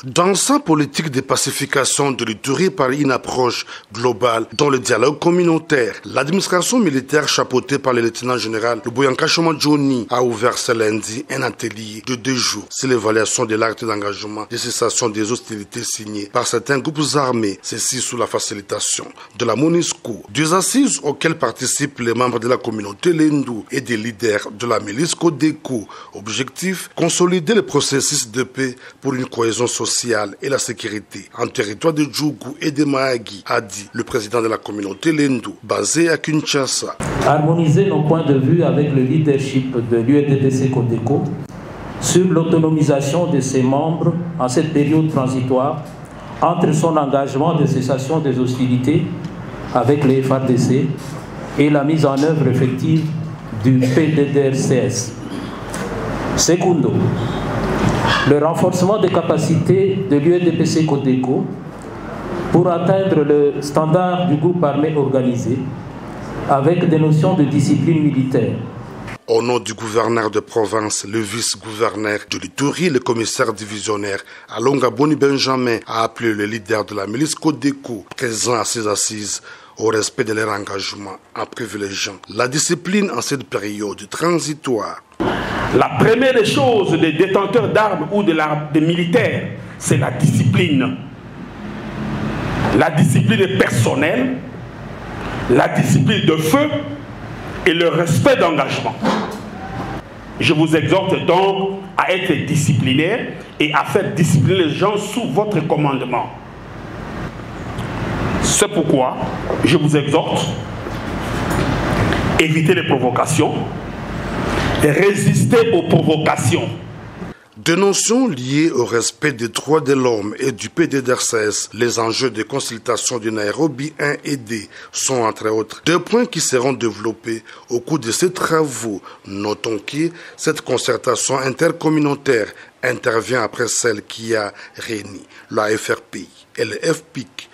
Dans sa politique de pacification de l'Ituri par une approche globale dans le dialogue communautaire, l'administration militaire chapeautée par le lieutenant-général Luboyanka Johnny a ouvert ce lundi un atelier de 2 jours sur l'évaluation de l'acte d'engagement de cessation des hostilités signé par certains groupes armés, ceci sous la facilitation de la MONUSCO. 2 assises auxquelles participent les membres de la communauté Lendu et des leaders de la milice Codeco. Objectif, consolider le processus de paix pour une cohésion sociale et la sécurité en territoire de Djougou et de Mahagi, a dit le président de la communauté Lendu, basé à Kinshasa. Harmoniser nos points de vue avec le leadership de l'UNDPC Codeco sur l'autonomisation de ses membres en cette période transitoire entre son engagement de cessation des hostilités avec les FARDC et la mise en œuvre effective du PDDRCS. Secundo, le renforcement des capacités de l'UNDPC Codeco pour atteindre le standard du groupe armé organisé avec des notions de discipline militaire. Au nom du gouverneur de province, le vice-gouverneur de l'Ituri, le commissaire divisionnaire Alonga Boni Benjamin a appelé le leader de la milice Codeco présent à ces assises au respect de leur engagement en privilégiant la discipline en cette période transitoire. La première des choses des détenteurs d'armes ou des militaires, c'est la discipline. La discipline personnelle, la discipline de feu et le respect d'engagement. Je vous exhorte donc à être disciplinaire et à faire discipliner les gens sous votre commandement. C'est pourquoi je vous exhorte à éviter les provocations, résister aux provocations. Des notions liées au respect des droits de l'homme et du PDDRCS, les enjeux de consultation du Nairobi 1 et 2 sont entre autres 2 points qui seront développés au cours de ces travaux. Notons que cette concertation intercommunautaire intervient après celle qui a réuni la FRPI et le FPIC